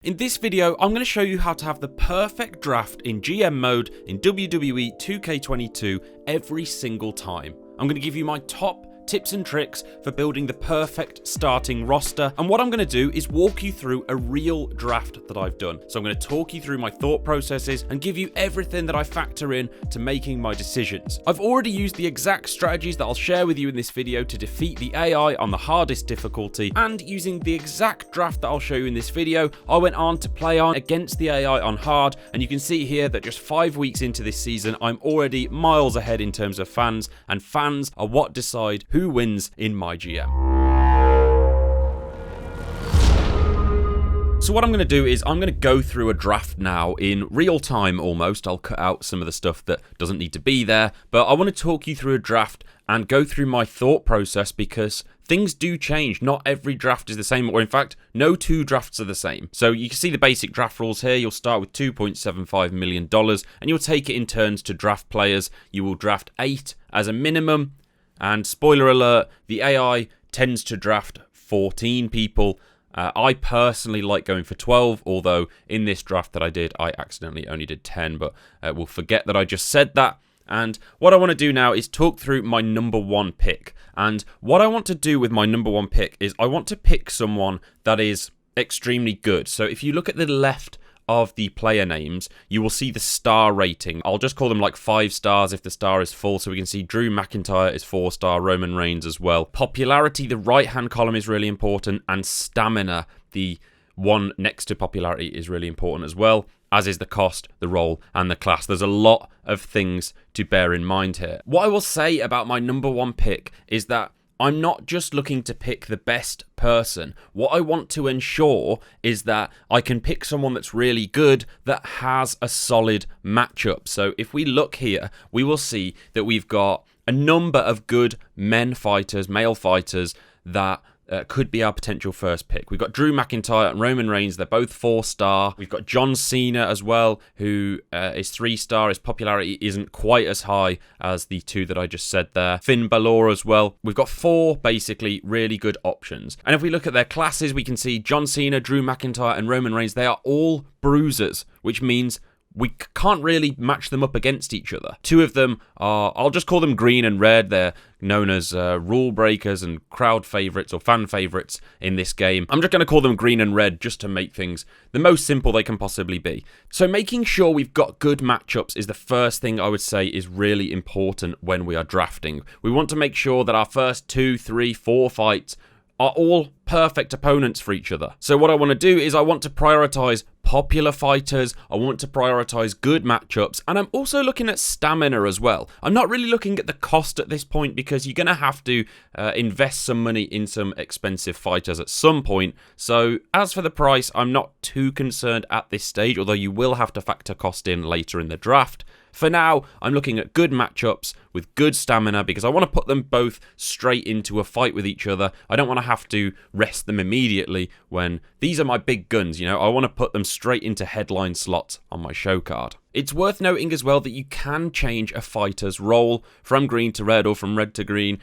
In this video, I'm going to show you how to have the perfect draft in GM mode in WWE 2K22 every single time. I'm going to give you my top tips and tricks for building the perfect starting roster, and what I'm going to do is walk you through a real draft that I've done. So I'm going to talk you through my thought processes and give you everything that I factor in to making my decisions. I've already used the exact strategies that I'll share with you in this video to defeat the AI on the hardest difficulty, and using the exact draft that I'll show you in this video, I went on to play on against the AI on hard, and you can see here that just 5 weeks into this season, I'm already miles ahead in terms of fans, and fans are what decide who wins in MyGM. So what I'm going to do is I'm going to go through a draft now in real time almost. I'll cut out some of the stuff that doesn't need to be there, but I want to talk you through a draft and go through my thought process because things do change. Not every draft is the same, or in fact, no two drafts are the same. So you can see the basic draft rules here. You'll start with $2.75 million and you'll take it in turns to draft players. You will draft 8 as a minimum. And spoiler alert, the AI tends to draft 14 people. I personally like going for 12, although in this draft that I did, I accidentally only did 10, but we'll forget that I just said that. And what I want to do now is talk through my number 1 pick. And what I want to do with my number 1 pick is I want to pick someone that is extremely good. So if you look at the left of the player names, you will see the star rating. I'll just call them like 5 stars if the star is full, so we can see Drew McIntyre is 4-star, Roman Reigns as well. Popularity, the right-hand column is really important, and stamina, the one next to popularity, is really important as well, as is the cost, the role, and the class. There's a lot of things to bear in mind here. What I will say about my number 1 pick is that I'm not just looking to pick the best person. What I want to ensure is that I can pick someone that's really good that has a solid matchup. So if we look here, we will see that we've got a number of good men fighters, male fighters that could be our potential first pick. We've got Drew McIntyre and Roman Reigns. They're both 4-star. We've got John Cena as well, who is 3-star. His popularity isn't quite as high as the 2 that I just said there. Finn Balor as well. We've got 4 basically really good options. And if we look at their classes, we can see John Cena, Drew McIntyre, and Roman Reigns. They are all bruisers, which means we can't really match them up against each other. 2 of them are, I'll just call them green and red. They're known as rule breakers and crowd favorites or fan favorites in this game. I'm just going to call them green and red just to make things the most simple they can possibly be. So making sure we've got good matchups is the first thing I would say is really important when we are drafting. We want to make sure that our first 2, 3, 4 fights are all perfect opponents for each other. So what I want to do is I want to prioritize popular fighters, I want to prioritize good matchups, and I'm also looking at stamina as well. I'm not really looking at the cost at this point because you're going to have to invest some money in some expensive fighters at some point. So as for the price, I'm not too concerned at this stage, although you will have to factor cost in later in the draft. For now, I'm looking at good matchups with good stamina because I want to put them both straight into a fight with each other. I don't want to have to rest them immediately when these are my big guns, you know. I want to put them straight into headline slots on my show card. It's worth noting as well that you can change a fighter's role from green to red or from red to green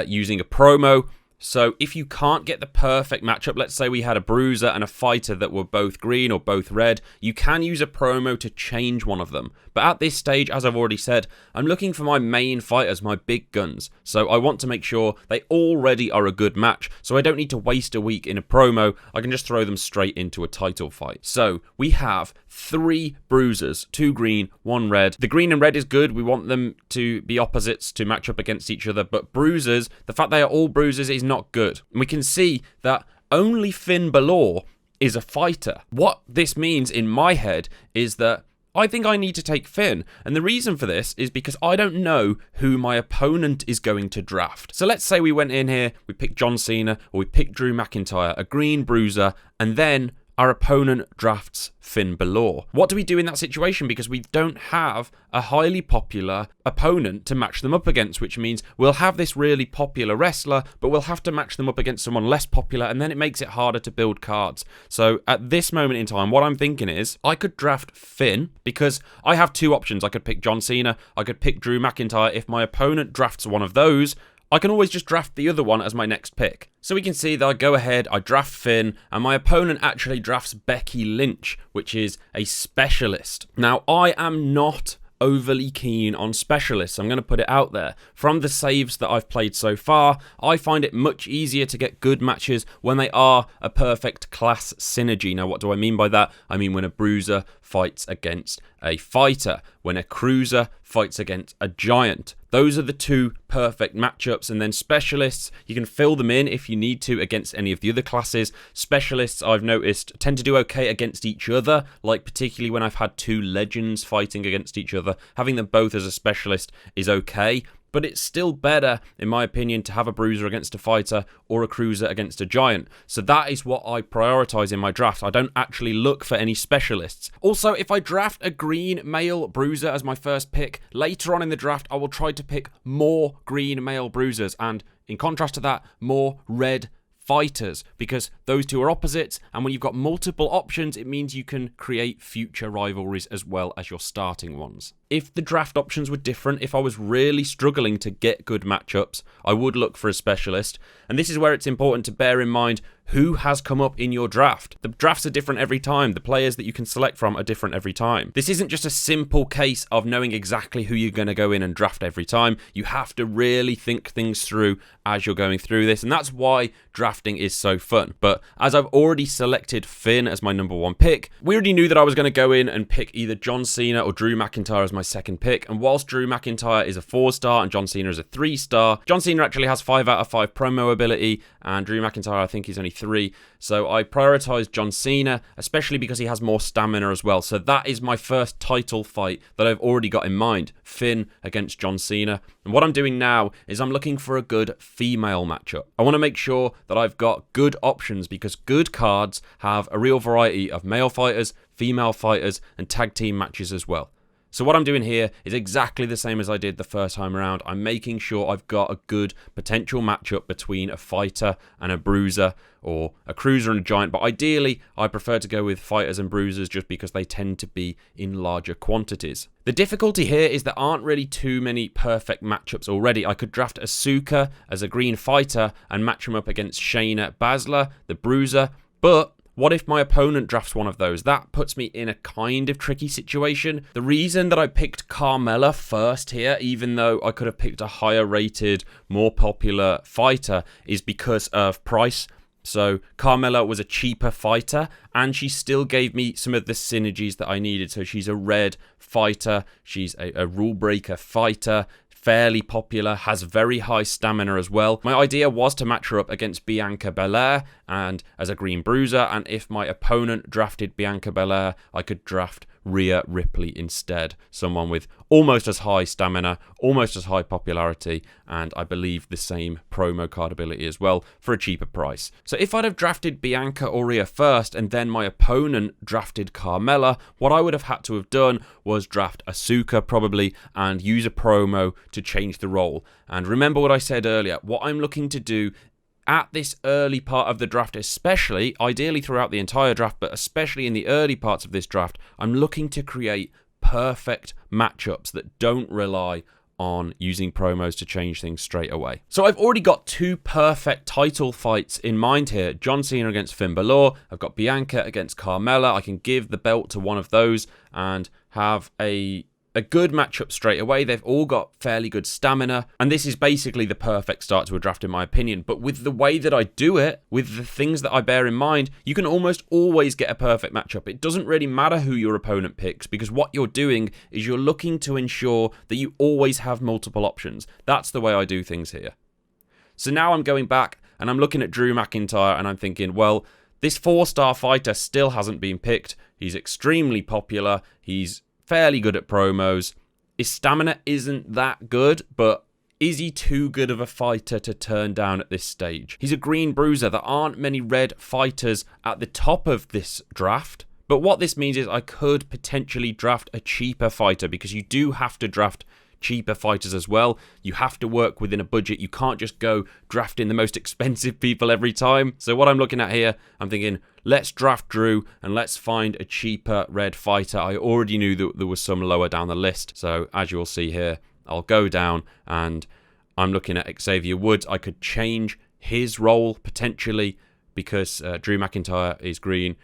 using a promo. So if you can't get the perfect matchup, let's say we had a bruiser and a fighter that were both green or both red, you can use a promo to change one of them. But at this stage, as I've already said, I'm looking for my main fighters, my big guns. So I want to make sure they already are a good match, so I don't need to waste a week in a promo. I can just throw them straight into a title fight. So we have 3 bruisers, 2 green, 1 red. The green and red is good. We want them to be opposites to match up against each other. But bruisers, the fact they are all bruisers is not good. And we can see that only Finn Balor is a fighter. What this means in my head is that I think I need to take Finn. And the reason for this is because I don't know who my opponent is going to draft. So let's say we went in here, we picked John Cena, or we picked Drew McIntyre, a green bruiser, and then our opponent drafts Finn Balor. What do we do in that situation? Because we don't have a highly popular opponent to match them up against, which means we'll have this really popular wrestler, but we'll have to match them up against someone less popular, and then it makes it harder to build cards. So at this moment in time, what I'm thinking is I could draft Finn because I have 2 options. I could pick John Cena, I could pick Drew McIntyre. If my opponent drafts one of those, I can always just draft the other one as my next pick. So we can see that I go ahead, I draft Finn, and my opponent actually drafts Becky Lynch, which is a specialist. Now, I am not overly keen on specialists. I'm going to put it out there. From the saves that I've played so far, I find it much easier to get good matches when they are a perfect class synergy. Now, what do I mean by that? I mean when a bruiser fights against a fighter, when a cruiser fights against a giant. Those are the two perfect matchups, and then specialists, you can fill them in if you need to against any of the other classes. Specialists, I've noticed, tend to do okay against each other, like particularly when I've had two legends fighting against each other. Having them both as a specialist is okay, but it's still better, in my opinion, to have a bruiser against a fighter or a cruiser against a giant. So that is what I prioritize in my draft. I don't actually look for any specialists. Also, if I draft a green male bruiser as my first pick, later on in the draft, I will try to pick more green male bruisers, and in contrast to that, more red fighters, because those two are opposites, and when you've got multiple options, it means you can create future rivalries as well as your starting ones. If the draft options were different, if I was really struggling to get good matchups, I would look for a specialist, and this is where it's important to bear in mind who has come up in your draft. The drafts are different every time. The players that you can select from are different every time. This isn't just a simple case of knowing exactly who you're going to go in and draft every time. You have to really think things through as you're going through this, and that's why drafting is so fun. But as I've already selected Finn as my number one pick, we already knew that I was going to go in and pick either John Cena or Drew McIntyre as my second pick, and whilst Drew McIntyre is a 4-star and John Cena is a 3-star, John Cena actually has 5 out of 5 promo ability, and Drew McIntyre I think he's only 3, so I prioritised John Cena, especially because he has more stamina as well. So that is my first title fight that I've already got in mind, Finn against John Cena. And what I'm doing now is I'm looking for a good female matchup. I want to make sure that I've got good options, because good cards have a real variety of male fighters, female fighters, and tag team matches as well. So what I'm doing here is exactly the same as I did the first time around. I'm making sure I've got a good potential matchup between a fighter and a bruiser, or a cruiser and a giant, but ideally I prefer to go with fighters and bruisers just because they tend to be in larger quantities. The difficulty here is there aren't really too many perfect matchups already. I could draft Asuka as a green fighter and match him up against Shayna Baszler, the bruiser, but what if my opponent drafts one of those? That puts me in a kind of tricky situation. The reason that I picked Carmella first here, even though I could have picked a higher rated, more popular fighter, is because of price. So Carmella was a cheaper fighter, and she still gave me some of the synergies that I needed. So she's a red fighter, she's a rule breaker fighter, fairly popular, has very high stamina as well. My idea was to match her up against Bianca Belair and as a green bruiser, and if my opponent drafted Bianca Belair, I could draft Rhea Ripley instead. Someone with almost as high stamina, almost as high popularity, and I believe the same promo card ability as well for a cheaper price. So if I'd have drafted Bianca or Rhea first and then my opponent drafted Carmella, what I would have had to have done was draft Asuka probably and use a promo to change the role. And remember what I said earlier, what I'm looking to do at this early part of the draft, especially, ideally throughout the entire draft, but especially in the early parts of this draft, I'm looking to create perfect matchups that don't rely on using promos to change things straight away. So I've already got 2 perfect title fights in mind here. John Cena against Finn Balor. I've got Bianca against Carmella. I can give the belt to one of those and have a good matchup straight away. They've all got fairly good stamina, and this is basically the perfect start to a draft in my opinion. But with the way that I do it, with the things that I bear in mind, you can almost always get a perfect matchup. It doesn't really matter who your opponent picks, because what you're doing is you're looking to ensure that you always have multiple options. That's the way I do things here. So now I'm going back and I'm looking at Drew McIntyre and I'm thinking, well, this 4-star fighter still hasn't been picked. He's extremely popular. He's fairly good at promos. His stamina isn't that good, but is he too good of a fighter to turn down at this stage? He's a green bruiser. There aren't many red fighters at the top of this draft. But what this means is I could potentially draft a cheaper fighter, because you do have to draft cheaper fighters as well. You have to work within a budget. You can't just go drafting the most expensive people every time. So what I'm looking at here, I'm thinking, let's draft Drew and let's find a cheaper red fighter. I already knew that there was some lower down the list. So as you'll see here, I'll go down and I'm looking at Xavier Woods. I could change his role potentially because Drew McIntyre is green.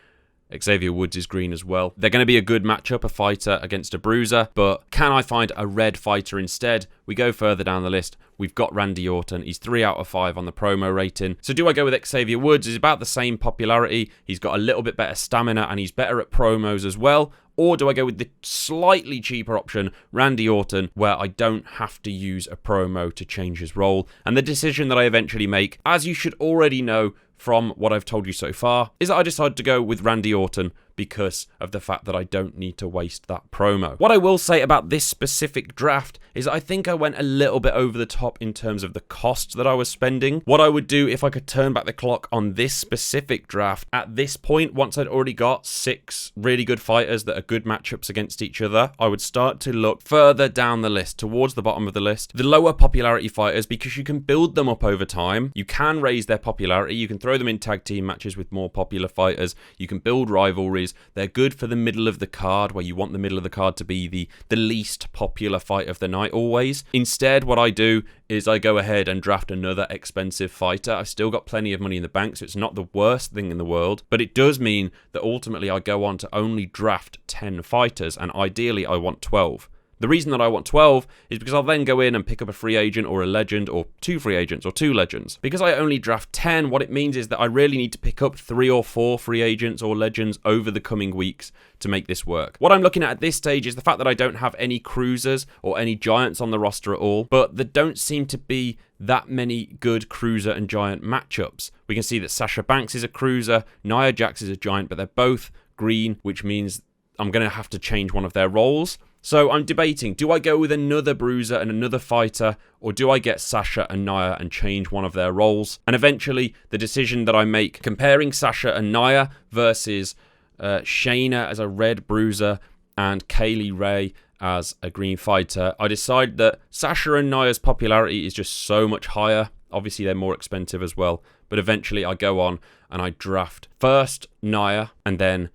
Xavier Woods is green as well. They're going to be a good matchup, a fighter against a bruiser, but can I find a red fighter instead? We go further down the list. We've got Randy Orton. He's 3 out of 5 on the promo rating. So do I go with Xavier Woods? He's about the same popularity. He's got a little bit better stamina and he's better at promos as well. Or do I go with the slightly cheaper option, Randy Orton, where I don't have to use a promo to change his role? And the decision that I eventually make, as you should already know from what I've told you so far, is that I decided to go with Randy Orton because of the fact that I don't need to waste that promo. What I will say about this specific draft is I think I went a little bit over the top in terms of the cost that I was spending. What I would do if I could turn back the clock on this specific draft at this point, once I'd already got 6 really good fighters that are good matchups against each other, I would start to look further down the list, towards the bottom of the list, the lower popularity fighters, because you can build them up over time. You can raise their popularity. You can throw them in tag team matches with more popular fighters. You can build rivalries. They're good for the middle of the card, where you want the middle of the card to be the least popular fight of the night always. Instead, what I do is I go ahead and draft another expensive fighter. I've still got plenty of money in the bank, so it's not the worst thing in the world, but it does mean that ultimately I go on to only draft 10 fighters, and ideally I want 12. The reason that I want 12 is because I'll then go in and pick up a free agent or a legend or 2 free agents or 2 legends. Because I only draft 10, what it means is that I really need to pick up 3 or 4 free agents or legends over the coming weeks to make this work. What I'm looking at this stage is the fact that I don't have any cruisers or any giants on the roster at all, but there don't seem to be that many good cruiser and giant matchups. We can see that Sasha Banks is a cruiser, Nia Jax is a giant, but they're both green, which means I'm going to have to change one of their roles. So I'm debating, do I go with another bruiser and another fighter, or do I get Sasha and Nia and change one of their roles? And eventually, the decision that I make, comparing Sasha and Nia versus Shayna as a red bruiser and Kaylee Ray as a green fighter, I decide that Sasha and Nia's popularity is just so much higher. Obviously, they're more expensive as well. But eventually, I go on and I draft first Nia, and then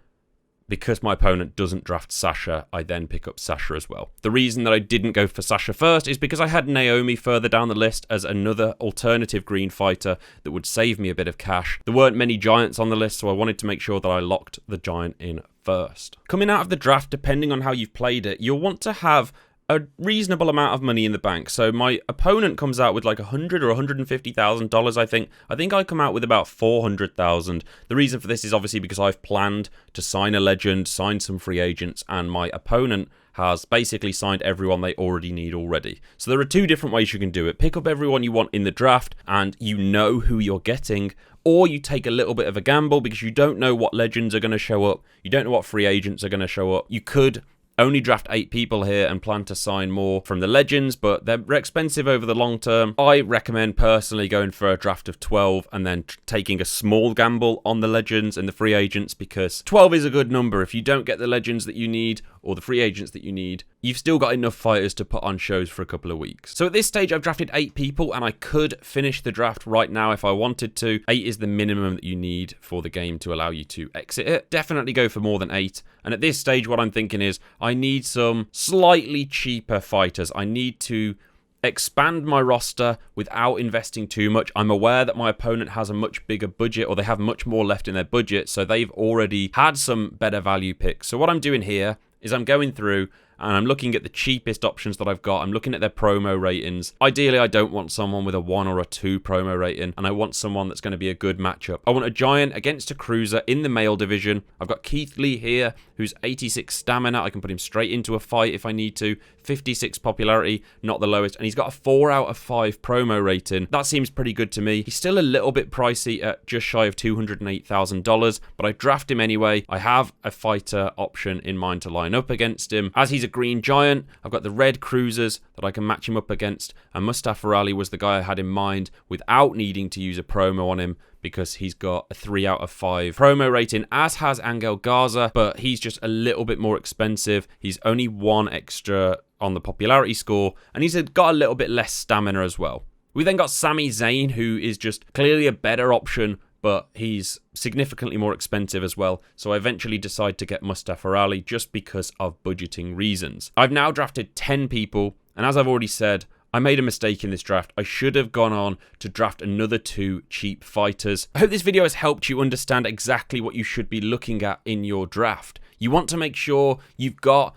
because my opponent doesn't draft Sasha, I then pick up Sasha as well. The reason that I didn't go for Sasha first is because I had Naomi further down the list as another alternative green fighter that would save me a bit of cash. There weren't many giants on the list, so I wanted to make sure that I locked the giant in first. Coming out of the draft, depending on how you've played it, you'll want to have a reasonable amount of money in the bank. So my opponent comes out with like $100,000 or $150,000, I think. I think I come out with about $400,000. The reason for this is obviously because I've planned to sign a legend, sign some free agents, and my opponent has basically signed everyone they already need already. So there are 2 different ways you can do it. Pick up everyone you want in the draft and you know who you're getting, or you take a little bit of a gamble because you don't know what legends are going to show up. You don't know what free agents are going to show up. You could only draft 8 people here and plan to sign more from the legends, but they're expensive over the long term. I recommend personally going for a draft of 12 and then taking a small gamble on the legends and the free agents, because 12 is a good number. If you don't get the legends that you need or the free agents that you need, you've still got enough fighters to put on shows for a couple of weeks. So at this stage, I've drafted 8 people, and I could finish the draft right now if I wanted to. 8 is the minimum that you need for the game to allow you to exit it. Definitely go for more than 8. And at this stage, what I'm thinking is I need some slightly cheaper fighters. I need to expand my roster without investing too much. I'm aware that my opponent has a much bigger budget, or they have much more left in their budget, so they've already had some better value picks. So what I'm doing here is I'm going through and I'm looking at the cheapest options that I've got. I'm looking at their promo ratings. Ideally, I don't want someone with a 1 or a 2 promo rating, and I want someone that's going to be a good matchup. I want a giant against a cruiser in the male division. I've got Keith Lee here, who's 86 stamina. I can put him straight into a fight if I need to. 56 popularity, not the lowest, and he's got a 4 out of 5 promo rating. That seems pretty good to me. He's still a little bit pricey at just shy of $208,000, but I draft him anyway. I have a fighter option in mind to line up against him. As he's a green giant, I've got the red cruisers that I can match him up against, and Mustafa Ali was the guy I had in mind without needing to use a promo on him, because he's got a 3 out of 5 promo rating, as has Angel Garza, but he's just a little bit more expensive. He's only 1 extra on the popularity score, and he's got a little bit less stamina as well. We then got Sami Zayn, who is just clearly a better option, but he's significantly more expensive as well. So I eventually decide to get Mustafa Ali just because of budgeting reasons. I've now drafted 10 people, and as I've already said, I made a mistake in this draft. I should have gone on to draft another 2 cheap fighters. I hope this video has helped you understand exactly what you should be looking at in your draft. You want to make sure you've got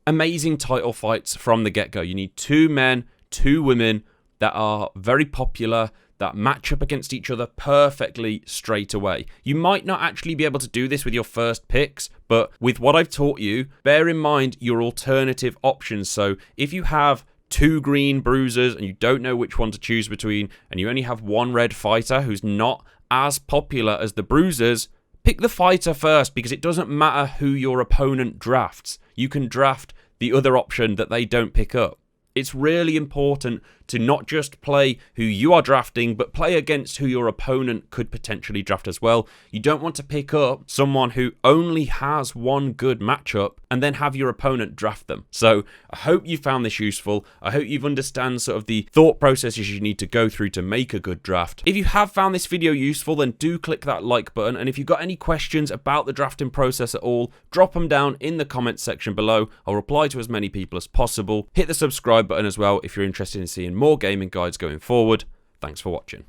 amazing title fights from the get-go. You need 2 men, 2 women that are very popular, that match up against each other perfectly straight away. You might not actually be able to do this with your first picks, but with what I've taught you, bear in mind your alternative options. So if you have 2 green bruisers and you don't know which one to choose between, and you only have 1 red fighter who's not as popular as the bruisers, pick the fighter first, because it doesn't matter who your opponent drafts. You can draft the other option that they don't pick up. It's really important to not just play who you are drafting, but play against who your opponent could potentially draft as well. You don't want to pick up someone who only has 1 good matchup and then have your opponent draft them. So I hope you found this useful. I hope you've understand sort of the thought processes you need to go through to make a good draft. If you have found this video useful, then do click that like button. And if you've got any questions about the drafting process at all, drop them down in the comments section below. I'll reply to as many people as possible. Hit the subscribe button as well if you're interested in seeing more gaming guides going forward. Thanks for watching.